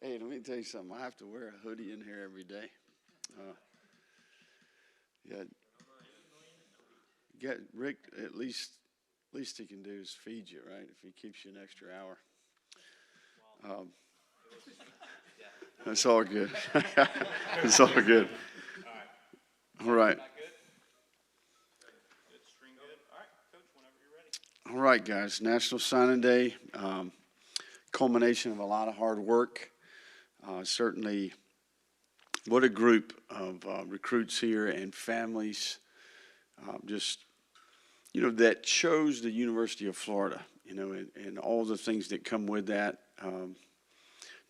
Hey, let me tell you something. I have to wear a hoodie in here every day. Uh, yeah, get Rick. At least he can do is feed you, right? If he keeps you an extra hour, um, that's all good. It's all good. All right, all right, guys. National Signing Day, culmination of a lot of hard work. Certainly, what a group of recruits here and families. Just that chose the University of Florida. And all the things that come with that.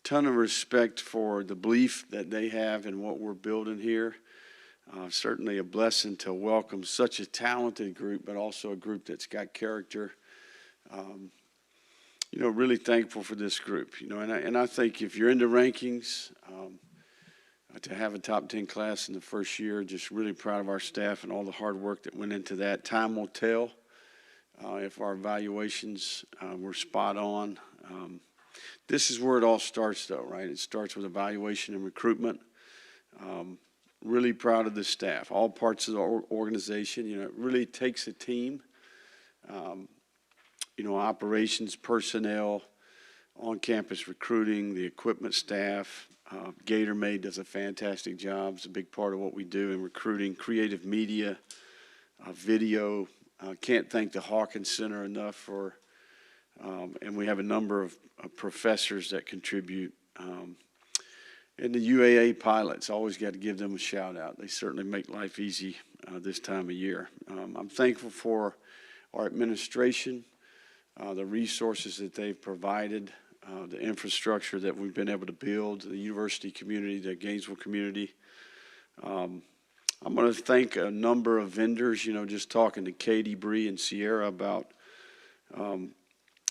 Ton of respect for the belief that they have in what we're building here. Certainly a blessing to welcome such a talented group, but also a group that's got character. Um, really thankful for this group. And I think if you're into rankings, to have a top 10 class in the first year, just really proud of our staff and all the hard work that went into that. Time will tell if our evaluations were spot on. This is where it all starts, though, right? It starts with evaluation and recruitment. Really proud of the staff, all parts of the organization. It really takes a team. Operations, personnel, on-campus recruiting, the equipment staff. Gator Maid does a fantastic job. It's a big part of what we do in recruiting, creative media, video. Can't thank the Hawkins Center enough for, and we have a number of professors that contribute. And the UAA pilots, always got to give them a shout out. They certainly make life easy this time of year. I'm thankful for our administration, the resources that they've provided, the infrastructure that we've been able to build, the university community, the Gainesville community. I'm going to thank a number of vendors, just talking to Katie, Bree, and Sierra about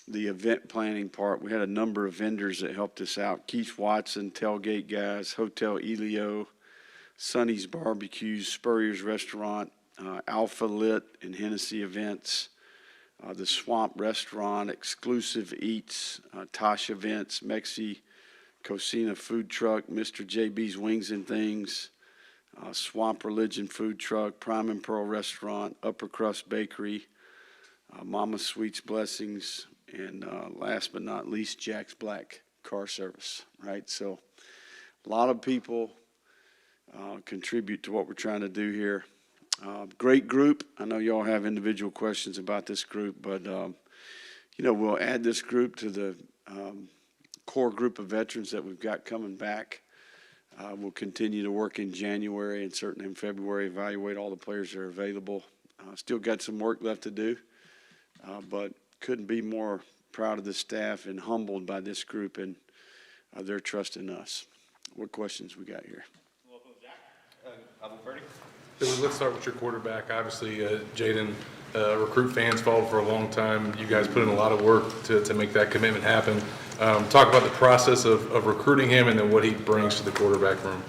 the event planning part. We had a number of vendors that helped us out. Keith Watson, Tailgate Guys, Hotel Elio, Sonny's Barbecues, Spurrier's Restaurant, Alpha Lit and Hennessy Events, the Swamp Restaurant, Exclusive Eats, Tosh Events, Mexi, Cocina Food Truck, Mr. JB's Wings and Things, Swamp Religion Food Truck, Prime and Pearl Restaurant, Upper Crust Bakery, Mama Sweet's Blessings, and last but not least, Jack's Black Car Service, right? So a lot of people contribute to what we're trying to do here. Great group. I know y'all have individual questions about this group, but, we'll add this group to the core group of veterans that we've got coming back. We'll continue to work in January and certainly in February, evaluate all the players that are available. Still got some work left to do, but couldn't be more proud of the staff and humbled by this group and their trust in us. What questions we got here? Let's start with your quarterback. Obviously, Jaden, recruit fans followed for a long time. You guys put in a lot of work to make that commitment happen. Talk about the process of recruiting him and then what he brings to the quarterback room.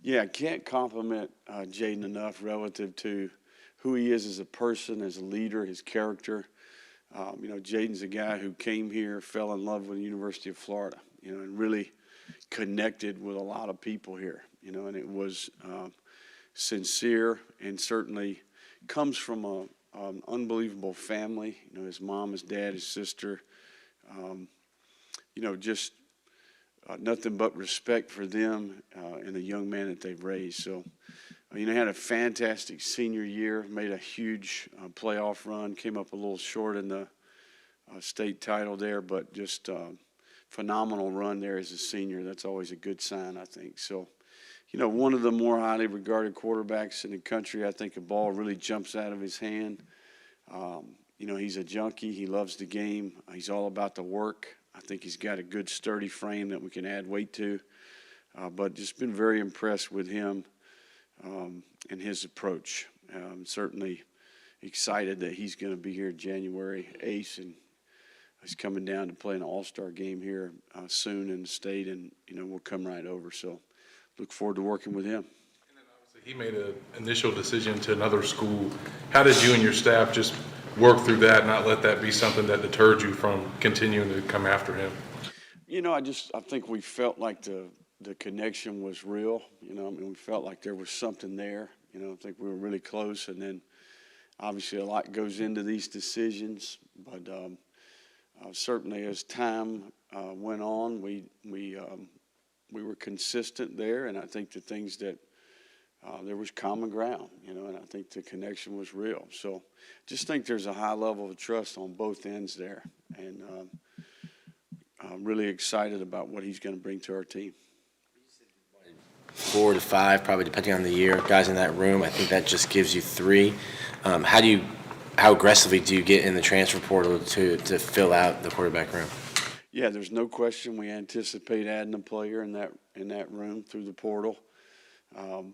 Yeah, I can't compliment Jaden enough relative to who he is as a person, as a leader, his character. Jaden's a guy who came here, fell in love with the University of Florida, and really connected with a lot of people here, and it was sincere and certainly comes from an unbelievable family. His mom, his dad, his sister, just nothing but respect for them and the young man that they've raised. So, had a fantastic senior year, made a huge playoff run, came up a little short in the state title there, but just phenomenal run there as a senior. That's always a good sign, I think. So, one of the more highly regarded quarterbacks in the country. I think a ball really jumps out of his hand. He's a junkie. He loves the game. He's all about the work. I think he's got a good, sturdy frame that we can add weight to. But just been very impressed with him and his approach. Certainly excited that he's going to be here January 8th, and he's coming down to play an all-star game here soon in the state, and, we'll come right over. So look forward to working with him. And then obviously he made an initial decision to another school. How did you and your staff just work through that, not let that be something that deterred you from continuing to come after him? I think we felt like the connection was real. We felt like there was something there. I think we were really close, and then obviously a lot goes into these decisions. But certainly as time went on, we were consistent there, and I think the things that there was common ground, and I think the connection was real. So just think there's a high level of trust on both ends there, and I'm really excited about what he's going to bring to our team. 4 to 5, probably depending on the year, guys in that room. I think that just gives you 3. How aggressively do you get in the transfer portal to fill out the quarterback room? Yeah, there's no question we anticipate adding a player in that room through the portal. And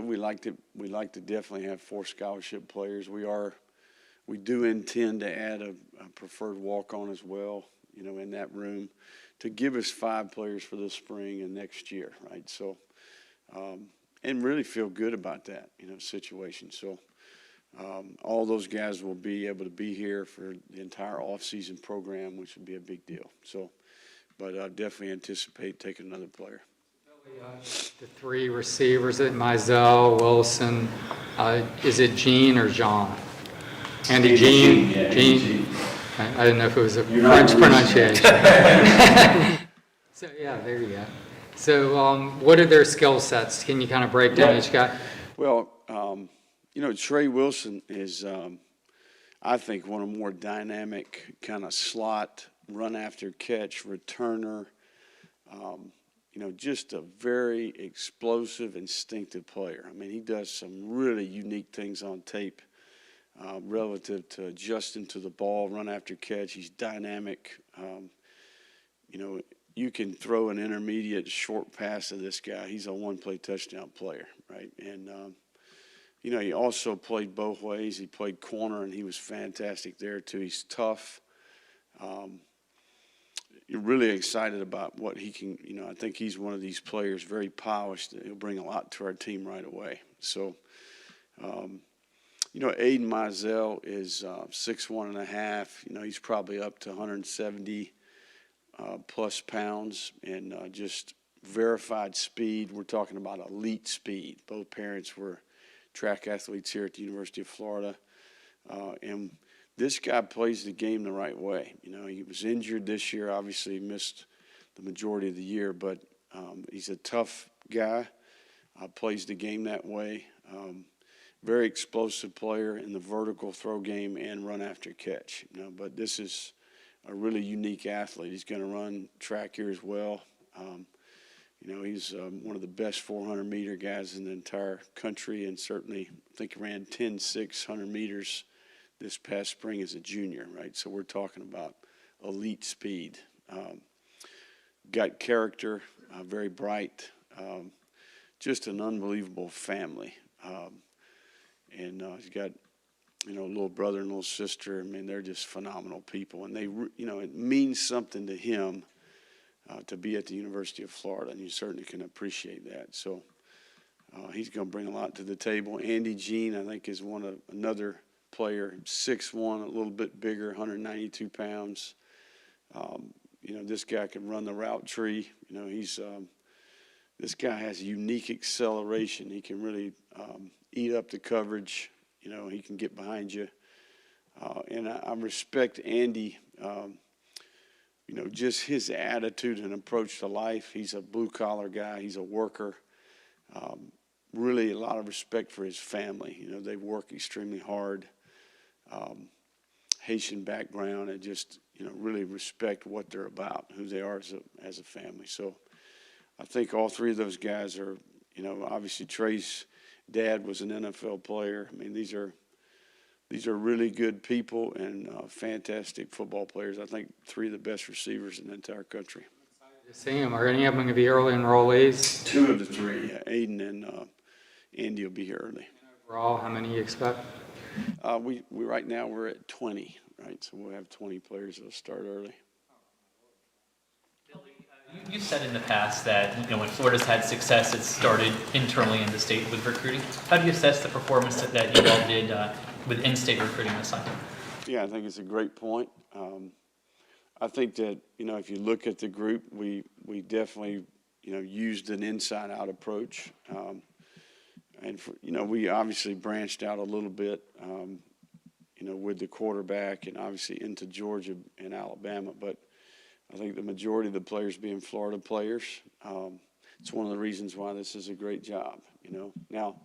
we like to definitely have 4 scholarship players. We do intend to add a preferred walk-on as well, in that room, to give us 5 players for this spring and next year, right? So, and really feel good about that, situation. So, all those guys will be able to be here for the entire off-season program, which would be a big deal. So, but I definitely anticipate taking another player. The 3 receivers at Mizell, Wilson, is it Gene or Jean? Andy Gene? Yeah, Gene? I didn't know if it was a French pronunciation. So, yeah, there you go. So what are their skill sets? Can you kind of break down each guy? Well, Trey Wilson is, I think, one of the more dynamic kind of slot, run-after-catch, returner, just a very explosive, instinctive player. I mean, he does some really unique things on tape relative to adjusting to the ball, run-after-catch. He's dynamic. You can throw an intermediate short pass to this guy. He's a one-play touchdown player, right? And, he also played both ways. He played corner, and he was fantastic there, too. He's tough. You're really excited about what he can, I think he's one of these players, very polished. He'll bring a lot to our team right away. So, Aiden Mizell is 6'1.5". He's probably up to 170 plus pounds, and just verified speed. We're talking about elite speed. Both parents were track athletes here at the University of Florida, and this guy plays the game the right way. He was injured this year, obviously missed the majority of the year, but he's a tough guy, plays the game that way. Very explosive player in the vertical throw game and run after catch. But this is a really unique athlete. He's going to run track here as well. He's one of the best 400-meter guys in the entire country, and certainly I think he ran 10.6 100 meters this past spring as a junior, right? So we're talking about elite speed. Got character, very bright, just an unbelievable family. And he's got, a little brother and little sister. I mean, they're just phenomenal people. And it means something to him to be at the University of Florida, and you certainly can appreciate that. So he's going to bring a lot to the table. Andy Gene, I think, is another player, 6'1", a little bit bigger, 192 pounds. This guy can run the route tree. This guy has unique acceleration. He can really eat up the coverage. He can get behind you. And I respect Andy, just his attitude and approach to life. He's a blue-collar guy. He's a worker. Really a lot of respect for his family. They work extremely hard. Haitian background, and just, really respect what they're about, who they are as a family. So I think all 3 of those guys are, obviously Trey's dad was an NFL player. I mean, these are really good people and fantastic football players. I think 3 of the best receivers in the entire country. Excited to see them. Are any of them going to be early enrollees? 2 of the 3, yeah. Aiden and Andy will be here early. Overall, how many you expect? We right now we're at 20, right? So we'll have 20 players that'll start early. You've said in the past that when Florida's had success, it's started internally in the state with recruiting. How do you assess the performance that you all did with in-state recruiting this time? Yeah, I think it's a great point. I think that, if you look at the group, we definitely, used an inside-out approach. We obviously branched out a little bit, with the quarterback and obviously into Georgia and Alabama. But I think the majority of the players being Florida players, it's one of the reasons why this is a great job, Now,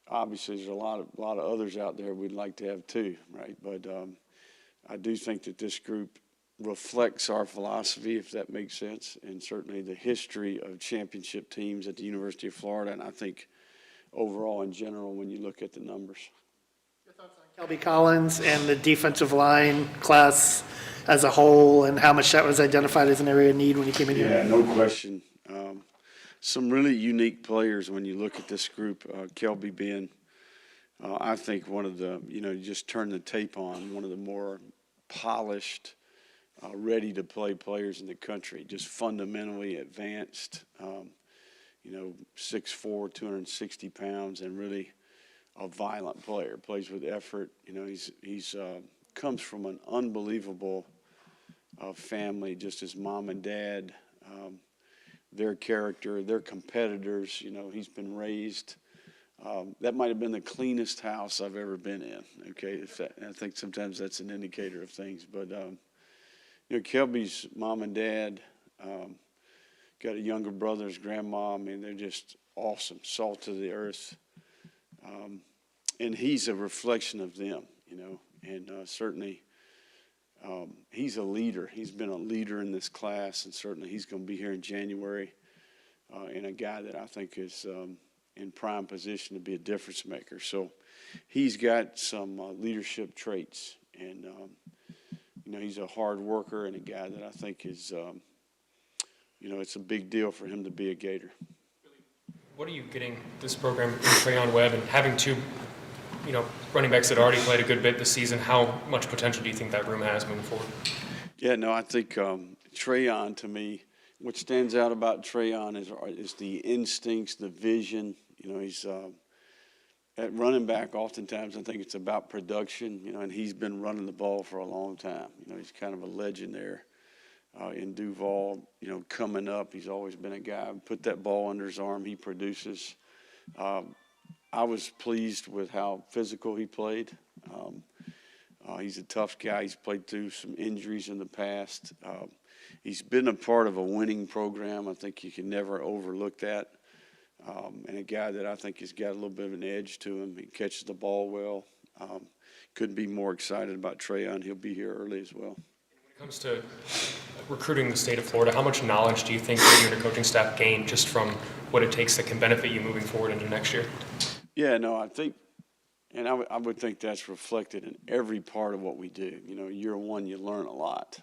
obviously there's a lot of others out there we'd like to have too, right? But I do think that this group reflects our philosophy, if that makes sense, and certainly the history of championship teams at the University of Florida, and I think overall in general when you look at the numbers. Your thoughts on Kelby Collins and the defensive line class as a whole, and how much that was identified as an area of need when you came in here? Yeah, no question. Some really unique players when you look at this group. Kelby being, I think, one of the, you just turn the tape on, one of the more polished, ready-to-play players in the country, just fundamentally advanced, 6'4", 260 pounds, and really a violent player, plays with effort. He's comes from an unbelievable family, just his mom and dad, their character, their competitors. He's been raised. That might have been the cleanest house I've ever been in. Okay, I think sometimes that's an indicator of things. But Kelby's mom and dad, got a younger brother, his grandma. I mean, they're just awesome, salt of the earth. And he's a reflection of them, and certainly he's a leader. He's been a leader in this class, and certainly he's going to be here in January, and a guy that I think is in prime position to be a difference maker. So he's got some leadership traits, and he's a hard worker and a guy that I think is, it's a big deal for him to be a Gator. What are you getting this program in Trayon Webb, and having two, running backs that already played a good bit this season? How much potential do you think that room has moving forward? Yeah, no, I think Trayon, to me, what stands out about Trayon is the instincts, the vision. He's at running back. Oftentimes, I think it's about production. And he's been running the ball for a long time. He's kind of a legend there in Duval. Coming up, he's always been a guy. Put that ball under his arm, he produces. I was pleased with how physical he played. He's a tough guy. He's played through some injuries in the past. He's been a part of a winning program. I think you can never overlook that. And a guy that I think has got a little bit of an edge to him. He catches the ball well. Couldn't be more excited about Trayon. He'll be here early as well. When it comes to recruiting the state of Florida, how much knowledge do you think that you and your coaching staff gain just from what it takes that can benefit you moving forward into next year? Yeah, no, I think, and I would think that's reflected in every part of what we do. Year one, you learn a lot.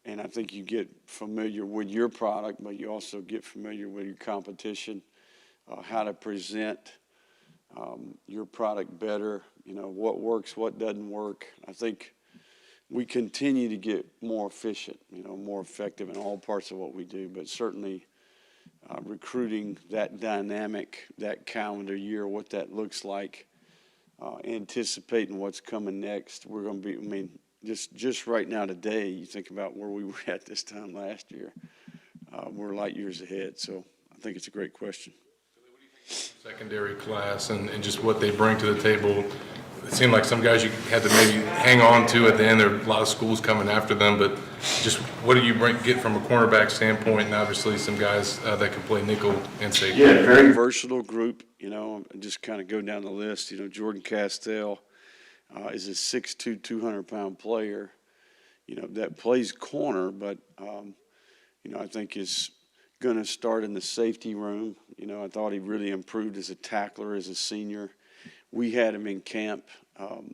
And I think you get familiar with your product, but you also get familiar with your competition, how to present your product better, what works, what doesn't work. I think we continue to get more efficient, more effective in all parts of what we do, but certainly recruiting that dynamic, that calendar year, what that looks like, anticipating what's coming next. We're going to be, just right now today, you think about where we were at this time last year. We're light years ahead, so I think it's a great question. Secondary class and just what they bring to the table. It seemed like some guys you had to maybe hang on to at the end. There are a lot of schools coming after them, but just what do you get from a cornerback standpoint, and obviously some guys that can play nickel and safety? Yeah, very versatile group. Just kind of go down the list. Jordan Castell is a 6'2", 200-pound player, that plays corner, but, I think is going to start in the safety room. I thought he really improved as a tackler as a senior. We had him in camp,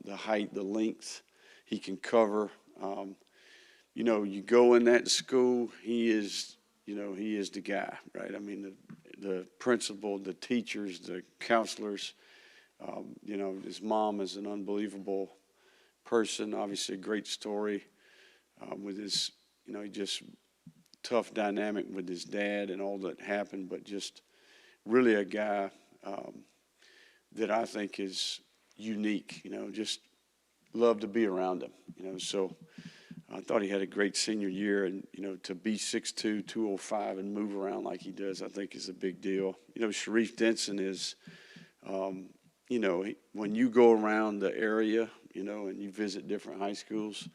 the height, the length, he can cover. You go in that school, he is the guy, right? I mean, the principal, the teachers, the counselors, his mom is an unbelievable person, obviously a great story with his, just tough dynamic with his dad and all that happened, but just really a guy that I think is unique, just love to be around him, so I thought he had a great senior year, and, to be 6'2", 205 and move around like he does, I think is a big deal. Sharif Denson is, when you go around the area, and you visit different high schools,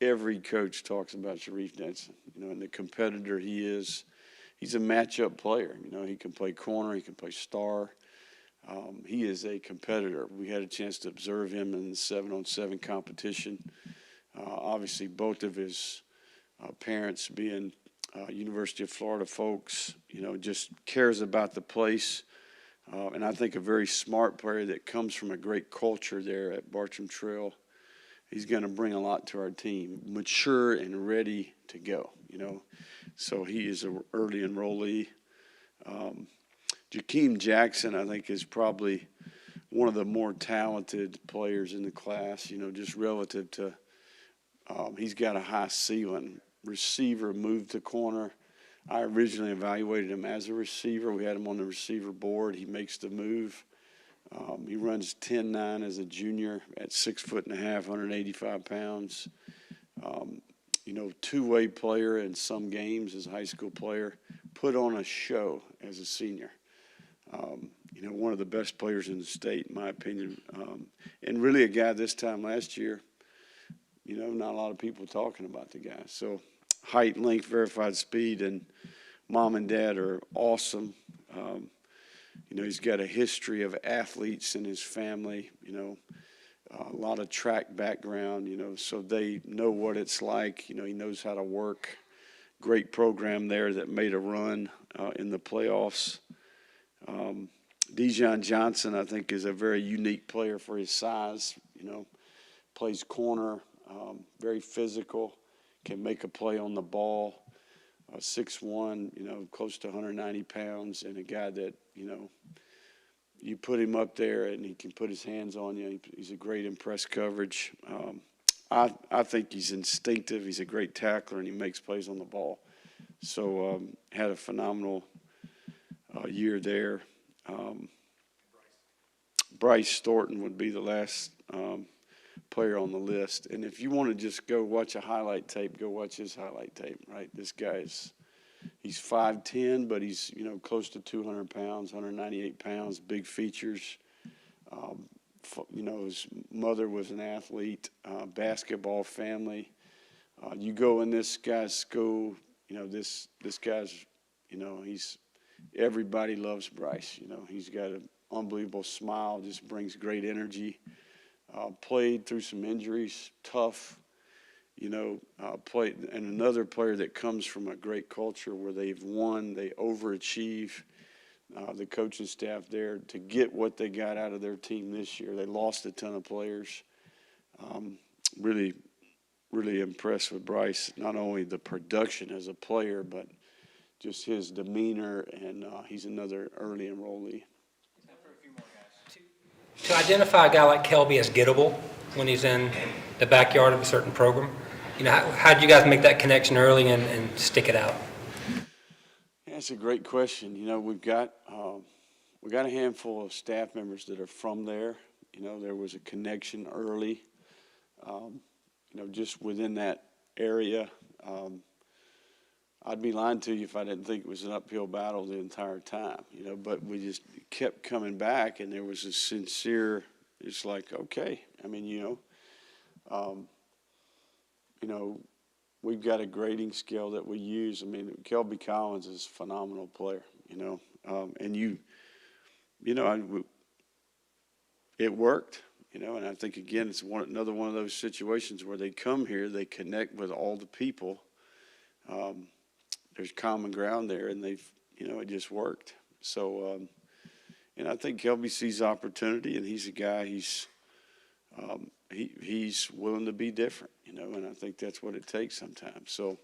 every coach talks about Sharif Denson, and the competitor he is. He's a matchup player. He can play corner, he can play star. He is a competitor. We had a chance to observe him in the 7-on-7 competition. Obviously, both of his parents being University of Florida folks, just cares about the place. And I think a very smart player that comes from a great culture there at Bartram Trail. He's going to bring a lot to our team, mature and ready to go, So he is an early enrollee. Jakeem Jackson, I think, is probably one of the more talented players in the class, just relative to he's got a high ceiling. Receiver, moved to corner. I originally evaluated him as a receiver. We had him on the receiver board. He makes the move. He runs 10.9 as a junior at 6'1.5", 185 pounds. Two-way player in some games as a high school player. Put on a show as a senior. One of the best players in the state, in my opinion. And really a guy this time last year, not a lot of people talking about the guy. So height, length, verified speed, and mom and dad are awesome. He's got a history of athletes in his family, a lot of track background, so they know what it's like. He knows how to work. Great program there that made a run in the playoffs. Dejon Johnson, I think, is a very unique player for his size, plays corner, very physical, can make a play on the ball. 6'1", close to 190 pounds, and a guy that, you put him up there and he can put his hands on you. He's a great impress coverage. I think he's instinctive. He's a great tackler, and he makes plays on the ball. So had a phenomenal year there. Bryce Thornton would be the last player on the list. And if you want to just go watch a highlight tape, go watch his highlight tape, right? This guy's he's 5'10", but he's, close to 200 pounds, 198 pounds, big features. His mother was an athlete, basketball family. You go in this guy's school, this guy's, everybody loves Bryce. He's got an unbelievable smile, just brings great energy. Played through some injuries, tough. Played, and another player that comes from a great culture where they've won, they overachieve. The coaching staff there to get what they got out of their team this year. They lost a ton of players. Really, really impressed with Bryce. Not only the production as a player, but just his demeanor, and he's another early enrollee. To identify a guy like Kelby as gettable when he's in the backyard of a certain program, how do you guys make that connection early and stick it out? Yeah, that's a great question. We've got a handful of staff members that are from there. There was a connection early. Just within that area. I'd be lying to you if I didn't think it was an uphill battle the entire time. But we just kept coming back, and there was a sincere. It's like, okay. We've got a grading scale that we use. Kelby Collins is a phenomenal player, and it worked, and I think, again, it's another one of those situations where they come here, they connect with all the people. There's common ground there, and it just worked. So, and I think Kelby sees opportunity, and he's a guy, he's willing to be different, and I think that's what it takes sometimes. So,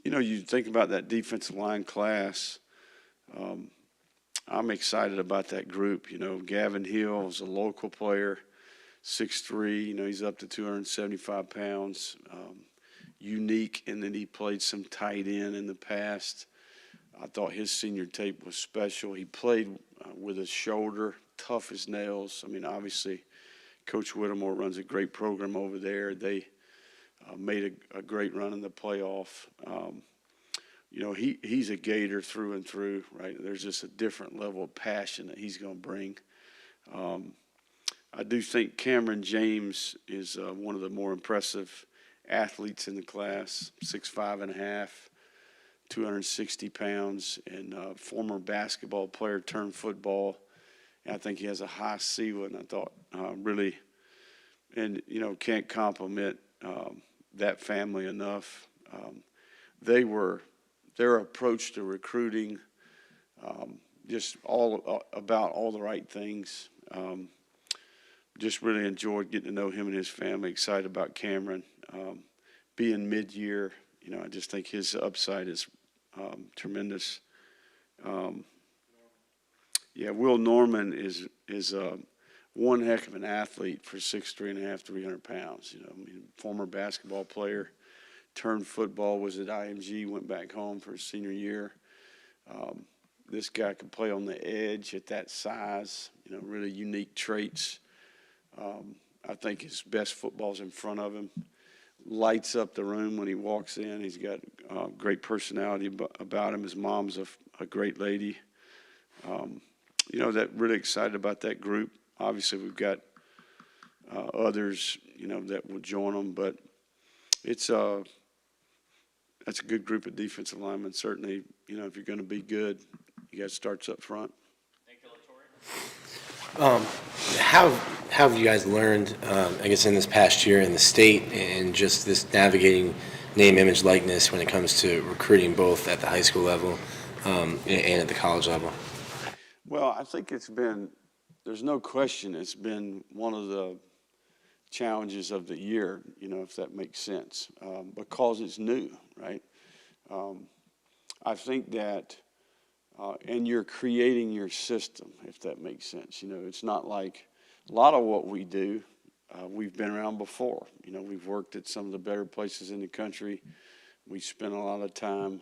you think about that defensive line class. I'm excited about that group. Gavin Hill is a local player, 6'3", he's up to 275 pounds. Unique in that he played some tight end in the past. I thought his senior tape was special. He played with his shoulder, tough as nails. Obviously Coach Whittemore runs a great program over there. They made a great run in the playoff. You know, he's a Gator through and through, right? There's just a different level of passion that he's going to bring. I do think Cameron James is one of the more impressive athletes in the class, 6'5.5", 260 pounds, and former basketball player turned football. And I think he has a high ceiling. I thought really, and you know, can't compliment that family enough. Their approach to recruiting, just all about all the right things. Just really enjoyed getting to know him and his family. Excited about Cameron being mid-year. You know, I just think his upside is tremendous. Yeah, Will Norman is one heck of an athlete for 6'3.5", 300 pounds. You know, I mean, former basketball player, turned football, was at IMG, went back home for his senior year. This guy could play on the edge at that size. You know, really unique traits. I think his best football's in front of him. Lights up the room when he walks in. He's got great personality about him. His mom's a great lady. You know, that really excited about that group. Obviously, we've got others, you know, that will join them, but that's a good group of defensive linemen. Certainly, you know, if you're going to be good, you got starts up front. How have you guys learned, I guess, in this past year in the state and just this navigating name, image, likeness when it comes to recruiting both at the high school level and at the college level? Well, I think there's no question it's been one of the challenges of the year, you know, if that makes sense, because it's new, right? I think that, and you're creating your system, if that makes sense. You know, it's not like a lot of what we do, we've been around before. You know, we've worked at some of the better places in the country. We spent a lot of time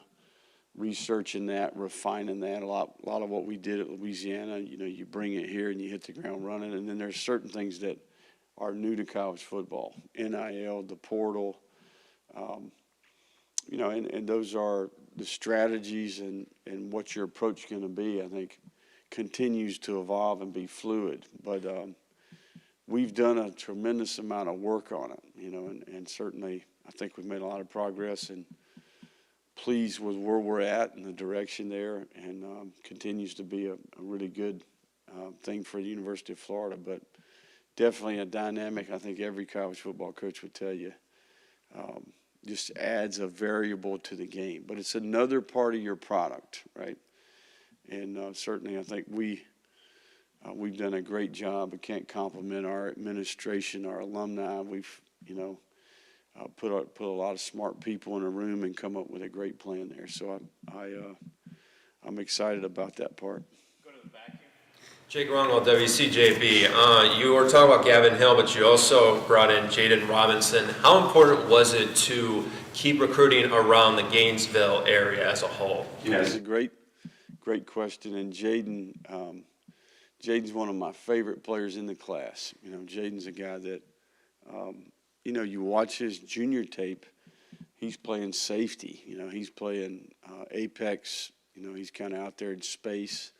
researching that, refining that. A lot of what we did at Louisiana, you know, you bring it here and you hit the ground running. And then there's certain things that are new to college football, NIL, the portal, you know, and those are the strategies and what your approach is going to be, I think, continues to evolve and be fluid. But we've done a tremendous amount of work on it, you know, and certainly I think we've made a lot of progress and pleased with where we're at and the direction there, and continues to be a really good thing for the University of Florida. But definitely a dynamic, I think every college football coach would tell you, just adds a variable to the game. But it's another part of your product, right? And certainly I think we've done a great job. I can't compliment our administration, our alumni. We've, you know, put a lot of smart people in a room and come up with a great plan there. So I'm excited about that part. Go to the back here. Jake Ronwell, WCJB. You were talking about Gavin Hill, but you also brought in Jaden Robinson. How important was it to keep recruiting around the Gainesville area as a whole? Yeah, it's a great question. And Jaden's one of my favorite players in the class. You know, Jaden's a guy that, you know, you watch his junior tape, he's playing safety. You know, he's playing apex. You know, he's kind of out there in space.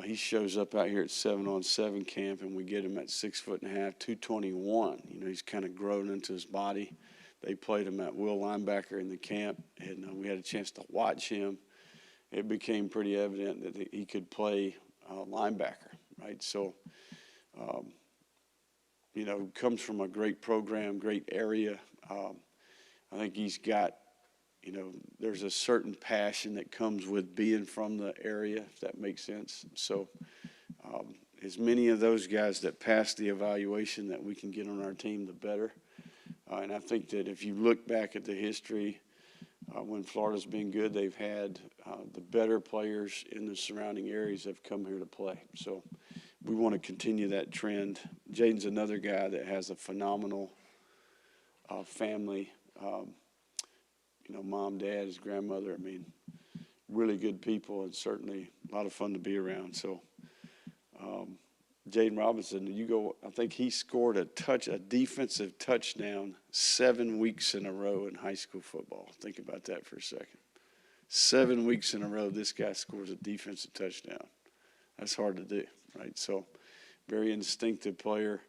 He shows up out here at 7-on-7 camp, and we get him at 6'5", 221. You know, he's kind of grown into his body. They played him at will linebacker in the camp, and we had a chance to watch him. It became pretty evident that he could play linebacker, right? So, you know, comes from a great program, great area. I think he's got, you know, there's a certain passion that comes with being from the area, if that makes sense. So as many of those guys that pass the evaluation that we can get on our team, the better. And I think that if you look back at the history, when Florida's been good, they've had the better players in the surrounding areas have come here to play. So we want to continue that trend. Jaden's another guy that has a phenomenal family. You know, mom, dad, his grandmother, I mean, really good people and certainly a lot of fun to be around. So Jaden Robinson, I think he scored a defensive touchdown 7 weeks in a row in high school football. Think about that for a second. 7 weeks in a row, this guy scores a defensive touchdown. That's hard to do, right? So, very instinctive player.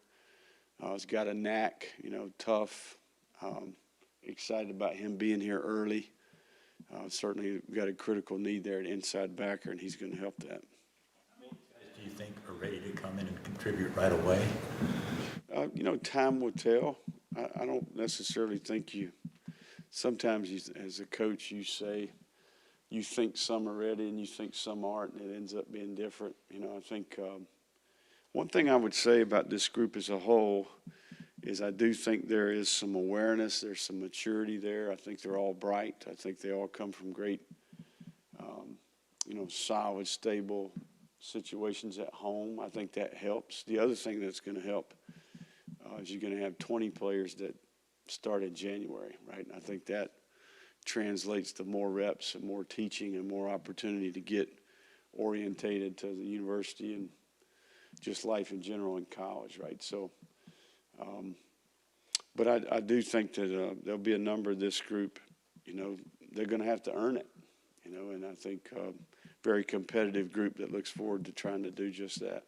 He's got a knack, tough. Excited about him being here early. Certainly got a critical need there at inside backer, and he's going to help that. Do you think are ready to come in and contribute right away? Time will tell. I don't necessarily think sometimes as a coach, you say you think some are ready and you think some aren't, and it ends up being different. I think one thing I would say about this group as a whole is I do think there is some awareness, there's some maturity there. I think they're all bright. I think they all come from great, solid, stable situations at home. I think that helps. The other thing that's going to help is you're going to have 20 players that start in January, right? And I think that translates to more reps and more teaching and more opportunity to get orientated to the university and just life in general in college, right? So, but I do think that there'll be a number of this group, they're going to have to earn it, and I think very competitive group that looks forward to trying to do just that.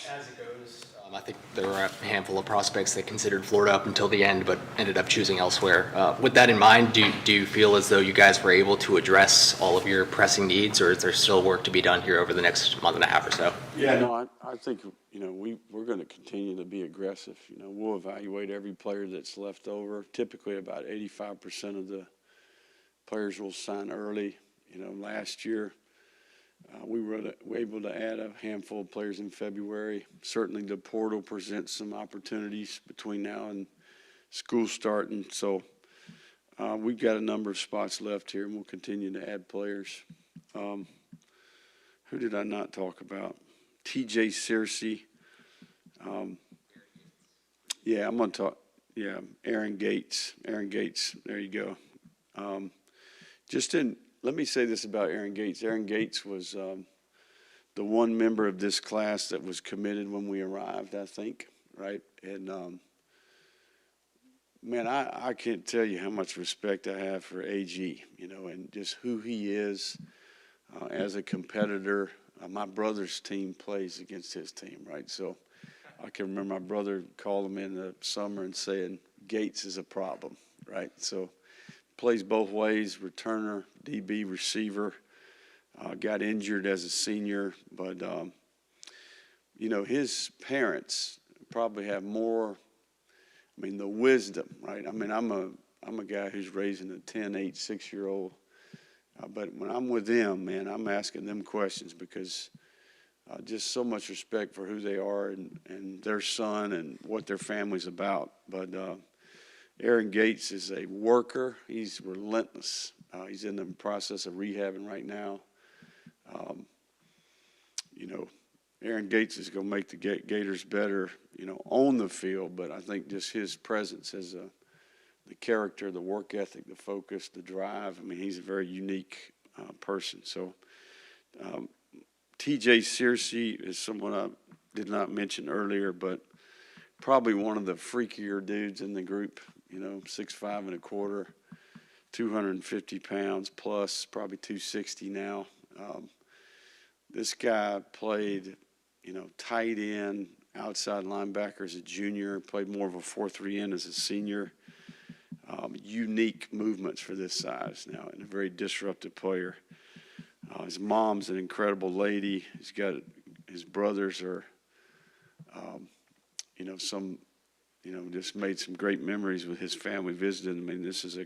As it goes, I think there were a handful of prospects that considered Florida up until the end, but ended up choosing elsewhere. With that in mind, do you feel as though you guys were able to address all of your pressing needs, or is there still work to be done here over the next month and a half or so? Yeah, no, I think, we're going to continue to be aggressive. We'll evaluate every player that's left over. Typically about 85% of the players will sign early. Last year, we were able to add a handful of players in February. Certainly the portal presents some opportunities between now and school starting. So we've got a number of spots left here, and we'll continue to add players. Who did I not talk about? TJ Searcy. Yeah, I'm going to talk. Yeah, Aaron Gates. Aaron Gates, there you go. Let me say this about Aaron Gates. Aaron Gates was the one member of this class that was committed when we arrived, I think, right? And, man, I can't tell you how much respect I have for AG, and just who he is as a competitor. My brother's team plays against his team, right? So I can remember my brother called him in the summer and saying, Gates is a problem, right? So plays both ways, returner, DB, receiver. Got injured as a senior, but, his parents probably have more, the wisdom, right? I'm a guy who's raising a 10, 8, 6-year-old. But when I'm with them, man, I'm asking them questions because just so much respect for who they are and their son and what their family's about. But Aaron Gates is a worker. He's relentless. He's in the process of rehabbing right now. Aaron Gates is going to make the Gators better, on the field. But I think just his presence as the character, the work ethic, the focus, the drive. He's a very unique person. So TJ Searcy is someone I did not mention earlier, but probably one of the freakier dudes in the group, 6'5", 250 pounds plus, probably 260 now. This guy played, tight end, outside linebacker as a junior, played more of a 4-3 end as a senior. Unique movements for this size now, and a very disruptive player. His mom's an incredible lady. He's got his brothers are, just made some great memories with his family visiting. This is a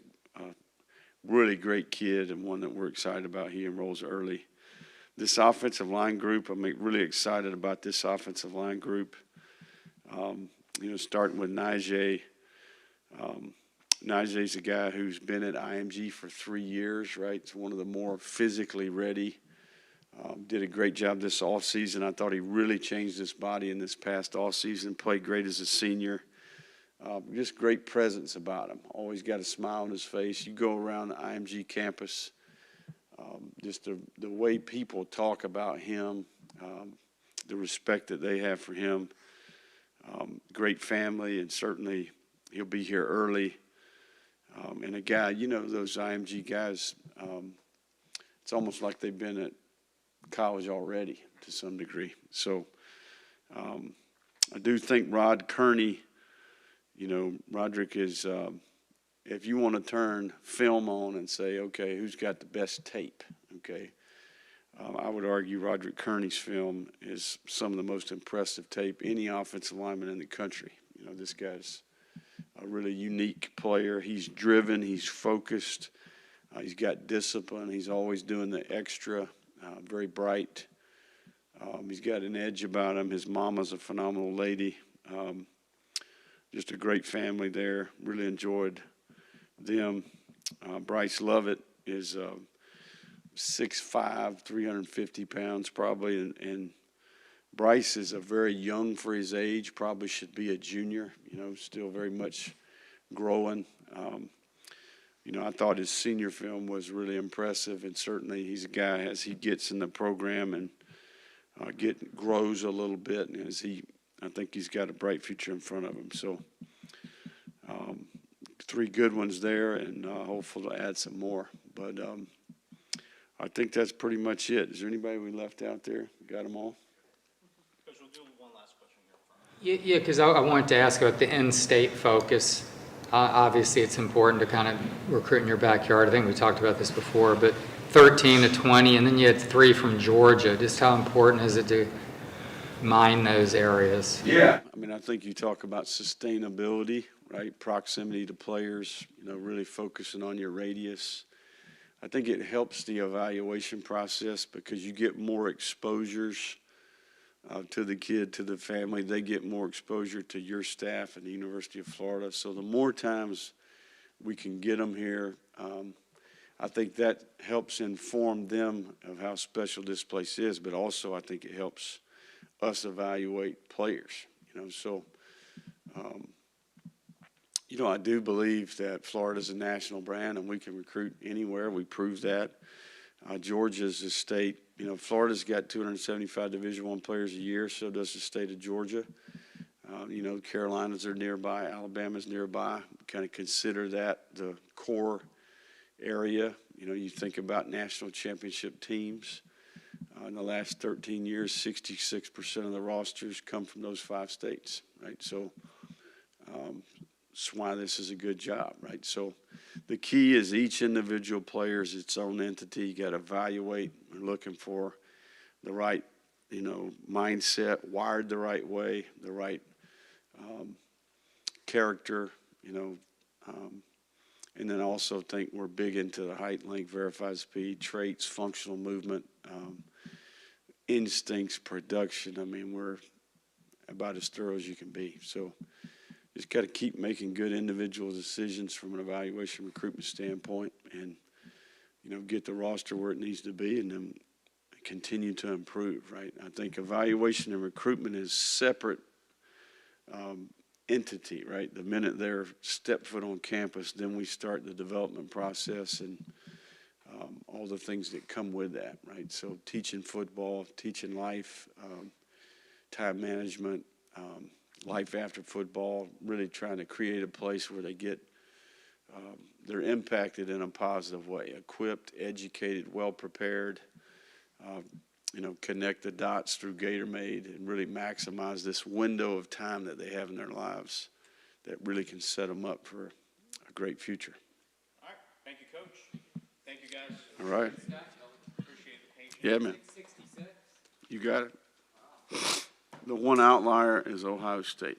really great kid and one that we're excited about. He enrolls early. This offensive line group, I'm really excited about this offensive line group. Starting with Najee. Najee's a guy who's been at IMG for 3 years, right? It's one of the more physically ready. Did a great job this offseason. I thought he really changed his body in this past offseason, played great as a senior. Just great presence about him. Always got a smile on his face. You go around the IMG campus, just the way people talk about him, the respect that they have for him. Great family, and certainly he'll be here early. And a guy, you know, those IMG guys, it's almost like they've been at college already to some degree. So I do think Rod Kearney, you know, Roderick is, if you want to turn film on and say, okay, who's got the best tape, okay, I would argue Roderick Kearney's film is some of the most impressive tape any offensive lineman in the country. You know, this guy's a really unique player. He's driven, he's focused, he's got discipline, he's always doing the extra, very bright. He's got an edge about him. His mama's a phenomenal lady. Just a great family there. Really enjoyed them. Bryce Lovett is 6'5", 350 pounds probably, and Bryce is a very young for his age, probably should be a junior, you know, still very much growing. You know, I thought his senior film was really impressive, and certainly he's a guy as he gets in the program and grows a little bit, and I think he's got a bright future in front of him. So 3 good ones there, and hopeful to add some more. But I think that's pretty much it. Is there anybody we left out there? Got them all? Coach, we'll do one last question here. Yeah, because I wanted to ask about the in-state focus. Obviously, it's important to kind of recruit in your backyard. I think we talked about this before, but 13 to 20, and then you had 3 from Georgia. Just how important is it to mine those areas? Yeah. I mean, I think you talk about sustainability, right? Proximity to players, you know, really focusing on your radius. I think it helps the evaluation process because you get more exposures to the kid, to the family. They get more exposure to your staff at the University of Florida. So the more times we can get them here, I think that helps inform them of how special this place is, but also I think it helps us evaluate players, you know. So, you know, I do believe that Florida's a national brand and we can recruit anywhere. We proved that. Georgia's a state, you know, Florida's got 275 Division I players a year, so does the state of Georgia. You know, Carolinas are nearby, Alabama's nearby. Kind of consider that the core area. You know, you think about national championship teams. In the last 13 years, 66% of the rosters come from those 5 states, right? So that's why this is a good job, right? So the key is each individual player is its own entity. You got to evaluate. We're looking for the right, you know, mindset, wired the right way, the right character, you know, and then also think we're big into the height, length, verified speed, traits, functional movement, instincts, production. I mean, we're about as thorough as you can be. So just got to keep making good individual decisions from an evaluation recruitment standpoint and, you know, get the roster where it needs to be and then continue to improve, right? I think evaluation and recruitment is separate entity, right? The minute they're step foot on campus, then we start the development process and all the things that come with that, right? So teaching football, teaching life, time management, life after football, really trying to create a place where they get, they're impacted in a positive way, equipped, educated, well-prepared, you know, connect the dots through Gatorade and really maximize this window of time that they have in their lives that really can set them up for a great future. All right. Thank you, Coach. Thank you, guys. All right. Appreciate the patience. Yeah, man. You got it. The one outlier is Ohio State.